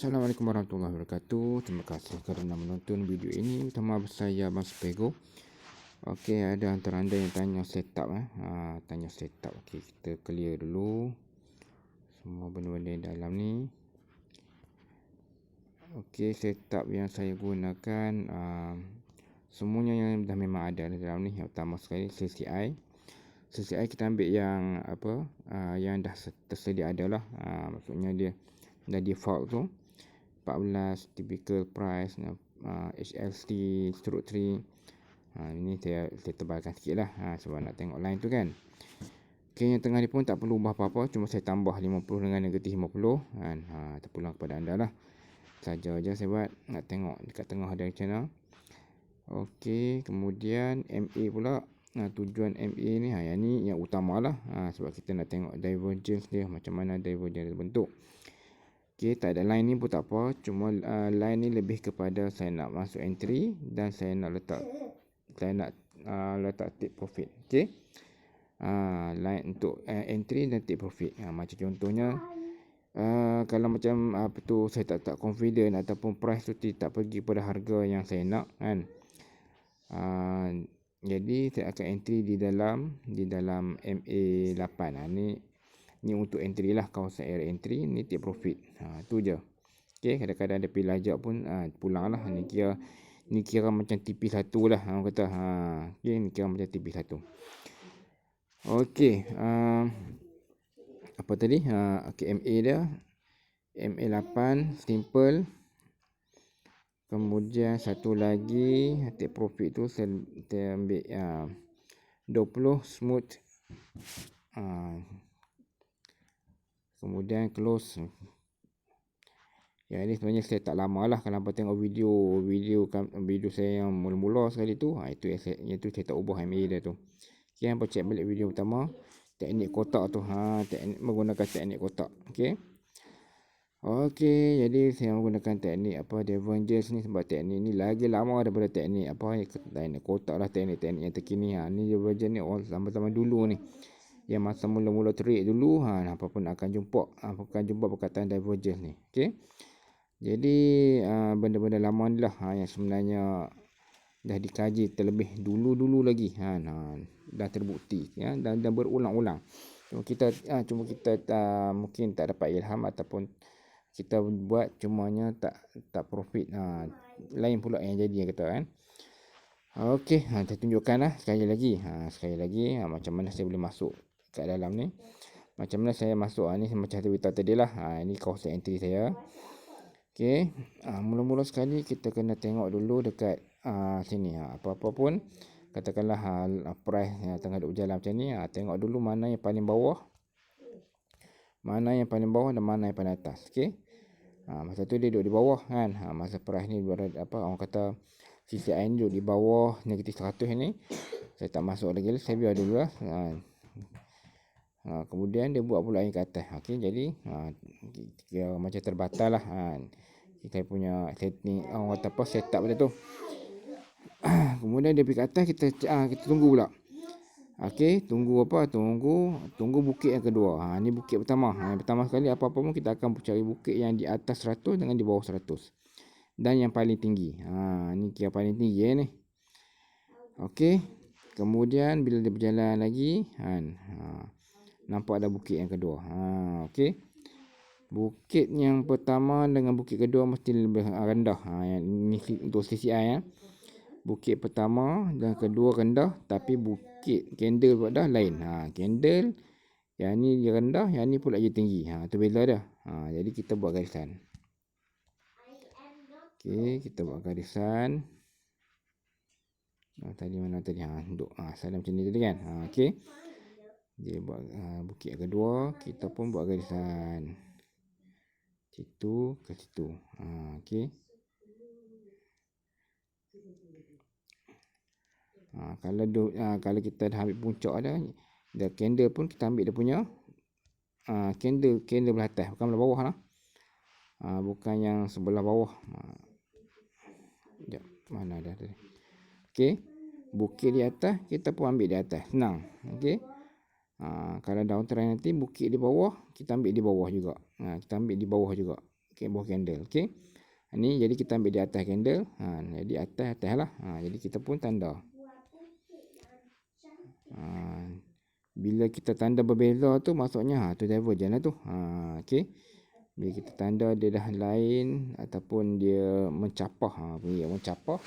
Assalamualaikum warahmatullahi wabarakatuh. Terima kasih kerana menonton video ini bersama saya Abang Spego. Okey, ada antara anda yang tanya setup tanya setup. Okey, kita clear dulu semua benda-benda yang dalam ni. Okey, setup yang saya gunakan semuanya yang dah memang ada dalam ni. Yang pertama sekali CCI. CCI kita ambil yang yang dah tersedia ada lah. Maksudnya dia dah default tu 14 typical price, HLC stroke 3. Ini saya tebalkan sikit lah sebab nak tengok line tu kan. Okay, yang tengah ni pun tak perlu ubah apa-apa, cuma saya tambah 50 dengan negatif 50 kan. Terpulang kepada anda lah. Saja je saya buat, nak tengok dekat tengah ada macam mana. Okey, kemudian MA pula. Tujuan MA ni yang ni yang utama lah, sebab kita nak tengok divergence dia, macam mana divergence dia bentuk. Okey, tak ada line ni pun tak apa, cuma line ni lebih kepada saya nak masuk entry dan saya nak letak take profit. Okey, line untuk entry dan take profit. Macam contohnya kalau macam saya tak confident ataupun price tu tak pergi pada harga yang saya nak kan. Jadi saya akan entry di dalam MA8. Ni untuk entry lah, kawasan area entry. Ni take profit. Tu je. Okey, kadang-kadang ada pilih ajak pun pulang lah. Ni kira macam TP1 lah orang kata. Okey, ni kira macam TP1. Okey, apa tadi? Okey, MA dia MA8 simple. Kemudian satu lagi take profit tu saya ambil 20 smooth. Kemudian close. Ya, ini sebenarnya saya tak lama lah. Kalau hampa tengok video saya yang mula-mula sekali tu, itu saya tak ubah MA dia tu. Okey, hampa check balik video pertama, teknik kotak tu. Teknik menggunakan teknik kotak. Okey, jadi saya menggunakan teknik divergence ni sebab teknik ni lagi lama daripada teknik teknik kotak lah, teknik-teknik yang terkini. Ni divergence ni zaman-zaman dulu ni. Yang masa mula-mula trade dulu, apa pun akan jumpa perkataan divergence ni. Okey. Jadi benda-benda lama ni lah yang sebenarnya dah dikaji terlebih dulu lagi. Dah terbukti dan berulang-ulang. Cuma kita mungkin tak dapat ilham ataupun kita buat cumanya tak profit. Lain pula yang jadi kata kan. Okey, saya tunjukkan lah sekali lagi macam mana saya boleh masuk kat dalam ni. Macam mana saya masuk ni macam saya beritahu tadi lah. Ini kawasan entry saya. Okey, mula-mula sekali kita kena tengok dulu dekat sini. Apa-apa pun katakanlah price yang tengah duk berjalan macam ni, tengok dulu mana yang paling bawah, dan mana yang paling atas. Okey, masa tu dia duduk di bawah kan. Masa price ni orang kata CCI ni duduk di bawah negatif 100 ni, saya tak masuk lagi, saya biar dulu lah. Kemudian dia buat pula yang ke atas. Okey, jadi kira macam terbatal lah. Kita punya setting orang kata setup dia tu. Kemudian dia pergi ke atas, kita tunggu pula. Okey, tunggu bukit yang kedua. Ni bukit pertama. Yang pertama sekali apa-apa pun kita akan cari bukit yang di atas 100 dengan di bawah 100. Dan yang paling tinggi. Ni kira paling tinggi ni. Okey. Kemudian bila dia berjalan lagi, nampak ada bukit yang kedua. Okey. Bukit yang pertama dengan bukit kedua mesti lebih rendah. Yang ni untuk CCI Bukit pertama dan kedua rendah, tapi bukit candle pula dah lain. Candle yang ni dia rendah, yang ni pula dia tinggi. Tu beza dia. Jadi kita buat garisan. Okey, kita buat garisan. Tadi mana tadi? Duduk salam macam ni tadi kan. Okey. Dia buat bukit kedua, kita pun buat garisan. Situ ke situ. Okey. Kalau kita dah ambil puncak dah candle pun kita ambil dia punya candle belah atas, bukan belah bawah lah. Bukan yang sebelah bawah. Mana dah tadi. Okey. Bukit di atas kita pun ambil di atas. Senang. Okey. Kalau downtrend nanti bukit di bawah kita ambil di bawah juga. Kita ambil di bawah juga. bawah candle. Okey. Ni jadi kita ambil di atas candle. Jadi atas lah. Jadi kita pun tanda. Bila kita tanda berbeza tu maksudnya tu divergent lah tu. Okey. Bila kita tanda dia dah lain ataupun dia mencapah, dia mencapah.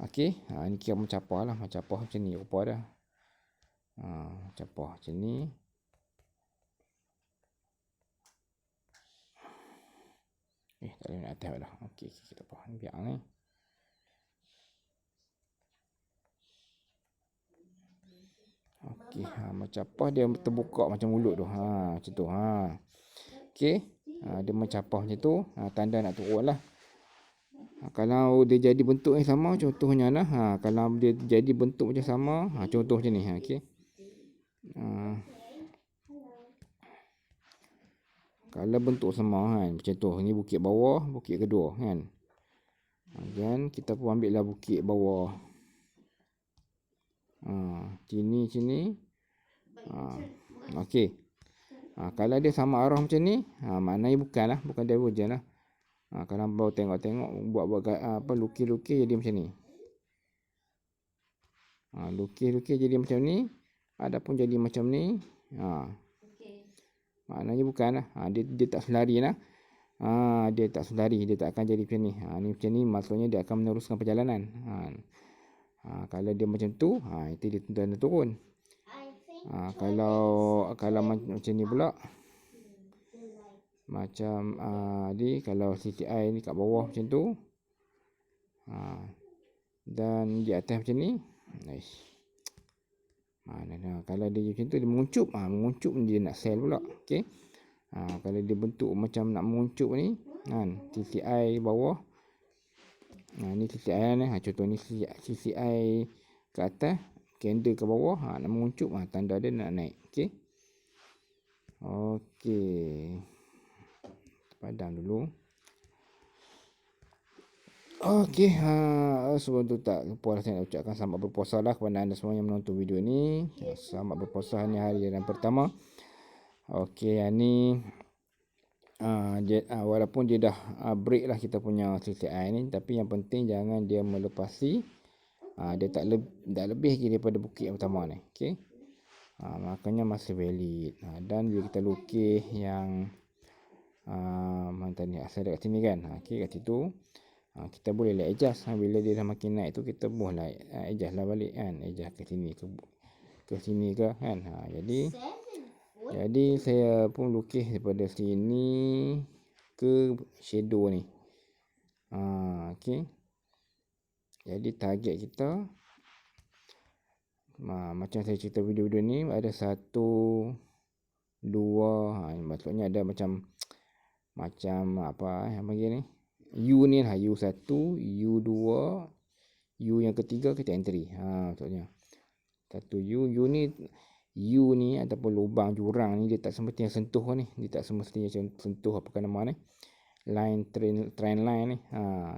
Okey, ni kira mencapah lah, mencapah macam ni rupa dah. Capah macam ni. Tak boleh nak atas dah. Okey, kita apa biar ni. Okey, mencapah dia terbuka macam mulut tu. Macam tu. Okey. Dia mencapah macam tu, tanda nak turun lah. Kalau dia jadi bentuk yang sama, contohnya lah. Kalau dia jadi bentuk macam sama, contoh macam ni. Okey. Kalau bentuk sama kan, macam tu. Ni bukit bawah, bukit kedua kan. Dan kita pun ambil lah bukit bawah. Sini. Okey. Kalau dia sama arah macam ni, maknanya bukan divergent lah. Kalau baru tengok buat lukis-lukis jadi macam ni. Lukis-lukis jadi macam ni, adapun jadi macam ni, maknanya bukan lah. Dia tak selari lah. Dia tak selari, dia tak akan jadi macam ni. Ni macam ni maksudnya dia akan meneruskan perjalanan. Kalau dia macam tu, itu dia tanda turun. Kalau macam ni pula, macam ni kalau CCI ni kat bawah macam tu, dan di atas macam ni, kalau dia macam tu dia menguncup dia nak sell pula. Okey. Kalau dia bentuk macam nak menguncup ni, CCI bawah, ni CCI ni, contoh ni CCI ke atas, candle ke bawah, nak menguncup, tanda dia nak naik. Okey. Padam dulu. Okey, sebelum tu tak lupa saya nak ucapkan selamat berpuasa lah kepada anda semua yang menonton video ni. Selamat berpuasa ni hari yang pertama. Okey, ni walaupun dia dah break lah kita punya CCI ni, tapi yang penting jangan dia melepasi, dia tak lebih lagi daripada bukit yang pertama ni. Okey. Makanya masih valid. Dan bila kita lukis yang mantan ni asal dekat sini kan, okey, kat situ kita boleh lah adjust. Bila dia dah makin naik tu kita boleh lah adjust lah balik kan, adjust ke sini ke sini ke kan. Jadi saya pun lukis daripada sini ke shadow ni. Okey. Jadi target kita, macam saya cerita video-video ni, ada 1, 2, maksudnya ada macam apa yang panggil ni, U ni lah, U1, U2, U yang ketiga kita entry. Maksudnya satu U ni ataupun lubang jurang ni dia tak semestinya sentuh ni, dia tak semestinya sentuh apa nama ni, line trend line ni.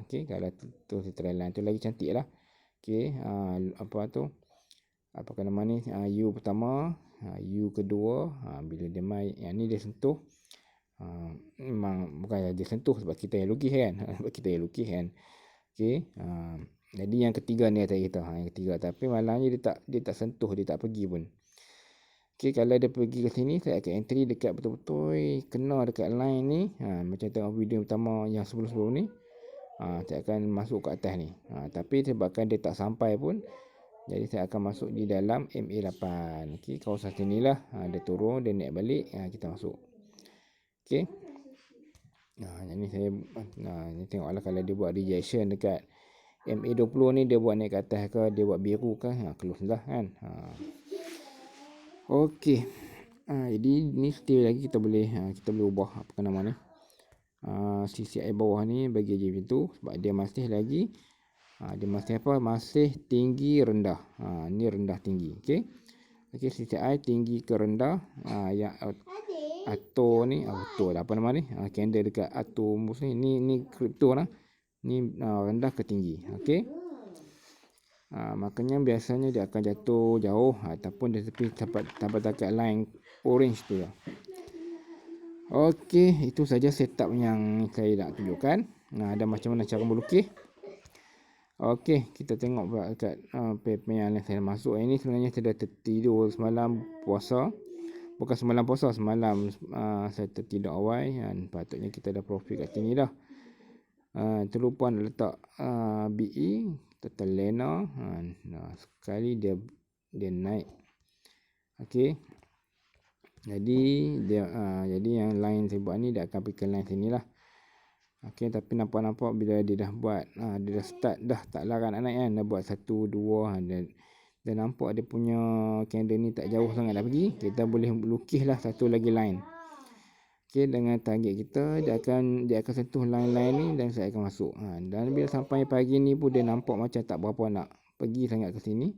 Okey, kalau tu trend line tu lagi cantik lah. Okey, apa nama ni, U pertama, U kedua, bila dia main yang ni dia sentuh, memang bukan dia sentuh sebab kita yang lukis kan. Okey, jadi yang ketiga ni atas kita, yang ketiga, tapi malangnya dia tak sentuh, dia tak pergi pun. Okey, kalau dia pergi ke sini, saya akan entry dekat betul-betul kena dekat line ni. Macam tengok video pertama yang sebelum-sebelum ni, saya akan masuk ke atas ni. Tapi sebabkan dia tak sampai pun, jadi saya akan masuk di dalam MA8. Okey, kawasan sini lah, dia turun, dia naik balik, kita masuk. Okey. Ini saya ni tengoklah kalau dia buat rejection dekat MA20 ni, dia buat naik ke atas ke, dia buat biru ke, close lah kan. Okey. Jadi ni still lagi kita boleh ubah apa nama ni, CCI bawah ni bagi je macam tu, sebab dia masih lagi dia masih masih tinggi rendah. Ni rendah tinggi. Okey. CCI tinggi ke rendah, yang auto ni, auto lah apa nama ni, candle dekat auto ni crypto lah, ni rendah ke tinggi. Okey. Makanya biasanya dia akan jatuh jauh ataupun dia tepi sampai dekat line orange tu lah. Okey, itu saja setup yang saya nak tunjukkan. Ada macam mana cara melukis. Okey, kita tengok pula dekat paper yang saya masuk. Ini sebenarnya saya dah tertidur semalam puasa. Bukan semalam puasa, semalam saya tertidur awal dan patutnya kita dah profit kat sini dah. Terlupa nak letak BE, total lena. Sekali dia naik. Okey. Jadi yang line saya buat ni dia akan pergi ke line sini lah. Okey, tapi nampak bila dia dah buat dia dah start dah tak larang nak naik kan. Dah buat 1 2 dan nampak dia punya candle ni tak jauh sangat dah pergi. Kita boleh lukis lah satu lagi line. Okey, dengan target kita dia akan sentuh line-line ni dan saya akan masuk. Dan bila sampai pagi ni pun dia nampak macam tak berapa nak pergi sangat ke sini.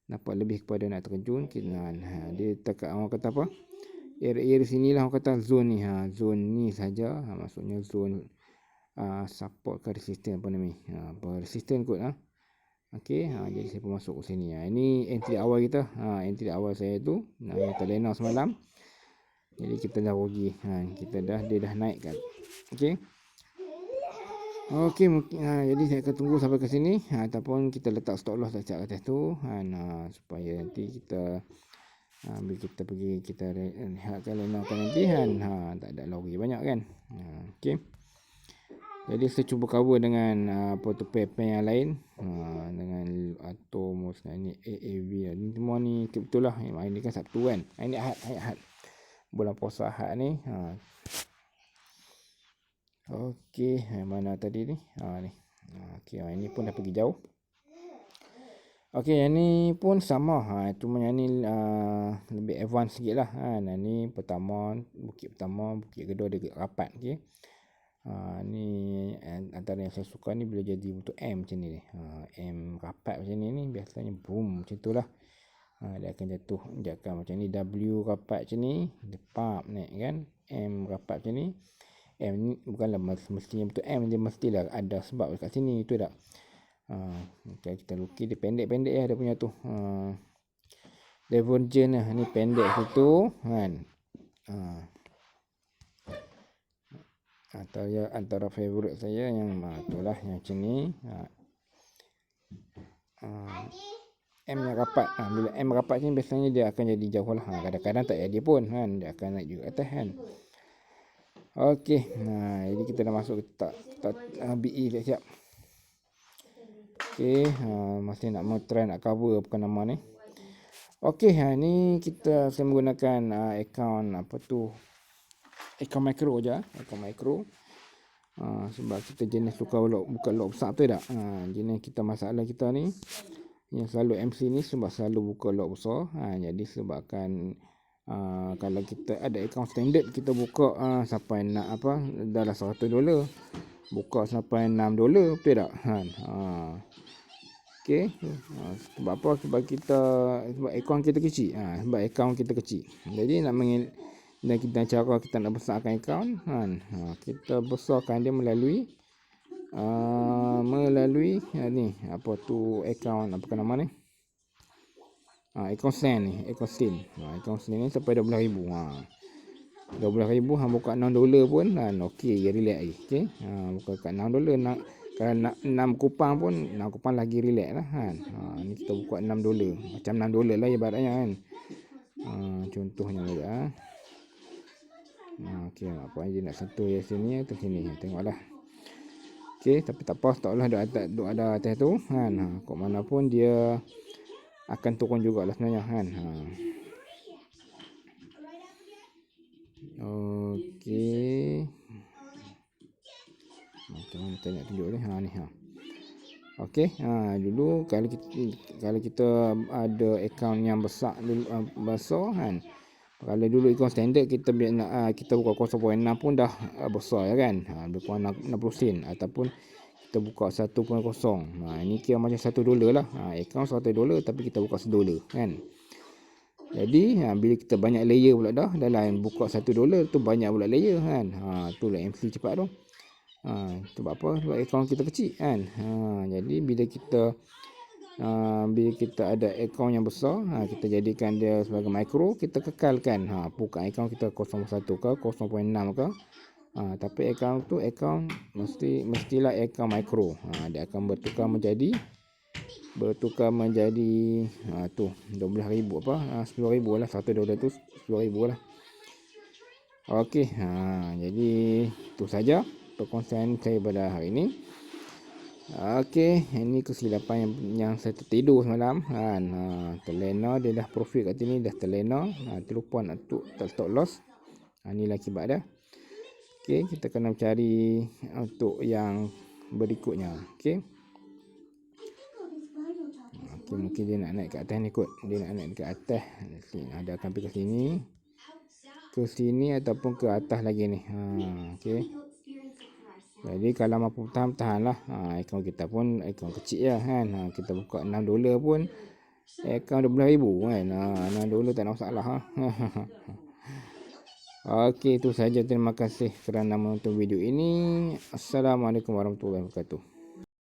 Nampak lebih kepada nak terjun. Dia dekat orang kata apa? Area sini lah orang kata zone ni. Zone ni saja. Maksudnya zone support ke resistance apa ni. Resistance kot. Okey, jadi saya pun masuk ke sini. Ini entry awal kita. Entry awal saya tu yang terlena semalam. Jadi kita dah rugi. Dia dah naik kan. Okey. Okey, jadi saya akan tunggu sampai ke sini ataupun kita letak stop loss dekat atas tu supaya nanti kita bila kita pergi kita lihatkan lenakan nanti tak ada lagi banyak kan. Okey. Jadi saya cuba cover dengan paper yang lain dengan Atomos ni AAV ni semua ni betul lah. Ini kan Sabtu kan. Ini Ahad. Bulan puasa Ahad ni. Okey, mana tadi ni? Ni. Okey, ini pun dah pergi jauh. Okey, yang ni pun sama. Cuma yang ni lebih advance sikit lah. Ni pertama, bukit pertama, bukit kedua dia rapat. Okey. Ni antara yang saya suka ni bila jadi bentuk M macam ni. M rapat macam ni biasanya boom macam tu lah. Dia akan jatuh. Dia akan macam ni. W rapat macam ni. Dia pump naik kan. M rapat macam ni. M ni bukanlah mestinya betul M, dia mestilah ada sebab dekat sini tu tak. Kita lukis dia pendek-pendek dia punya tu. Divergent lah ni pendek situ kan. Antara favorite saya yang itulah yang macam ni. M yang rapat. Bila M rapat ni biasanya dia akan jadi jauh lah. Kadang-kadang tak jadi pun kan. Dia akan naik juga atas kan. Okey, jadi kita dah masuk tak BE siap. Okey, masih nak mau try nak cover apa nama ni. Okey, ni saya menggunakan account account micro je, account micro. Sebab kita jenis suka buka lot besar tu tak. Jenis kita masalah kita ni yang selalu MC ni sebab selalu buka lot besar. Jadi sebabkan kalau kita ada account standard kita buka sampai nak dalam $100 buka sampai $6 betul tak okey. Sebab apa? Sebab account kita kecil. Sebab account kita kecil. Jadi dan cara kita nak besarkan account kita besarkan dia melalui ni account apa nama ni. Account stand ni, account stand ni sampai 12,000. 12,000 buka $6 pun okey, relax lagi. Okey. Buka kat $6 nak kalau nak 6 kupang pun 6 kupang lagi relax lah kan. Ni kita buka $6. Macam $6 lah ibaratnya kan. Contohnya je okey, apa je nak sentuh yang sini atau sini tengoklah. Okey, tapi tak apa, taklah duk ada atas tu kan. Kok mana pun dia akan turun jugalah sebenarnya kan. Okey. Macam mana saya nak tunjuk ni? Ni. Okey. Dulu kalau kita ada account yang besar kan. Kalau dulu account standard kita kita buka 0.6 pun dah besar ya kan. Lebih kurang 60 sen ataupun kita buka 1.0. Ini kira macam $1 lah. Account $1 tapi kita buka $1 kan. Jadi bila kita banyak layer pula dah dalam buka $1 tu banyak pula layer kan. Itulah MC cepat tu. Sebab apa? Sebab account kita kecil kan. Jadi bila kita Bila kita ada akaun yang besar, kita jadikan dia sebagai micro, kita kekalkan. Bukan akaun kita 0.1 ke 0.6 ke. Tapi akaun tu mestilah akaun micro. Dia akan bertukar menjadi tu 12,000 10,000 lah, 1 dolar tu 10,000 lah. Okey, jadi itu saja perkongsian saya pada hari ini. Okey, ini kesilapan yang saya tertidur semalam kan. Terlena, dia dah profit kat sini, dah terlena. Terlupa nak stop loss. Inilah akibat dia. Okey, kita kena cari untuk yang berikutnya. Okey. Okey, mungkin dia nak naik ke atas ni kot. Dia nak naik ke atas. Dia akan pergi ke sini. Ke sini ataupun ke atas lagi ni. Okey. Jadi kalau mampu tahan-tahanlah. Akaun kita pun akaun kecil lah kan. Kita buka 6 dolar pun akaun 12,000 kan. 6 dolar tak ada masalah. Okey, itu saja. Terima kasih kerana menonton video ini. Assalamualaikum warahmatullahi wabarakatuh.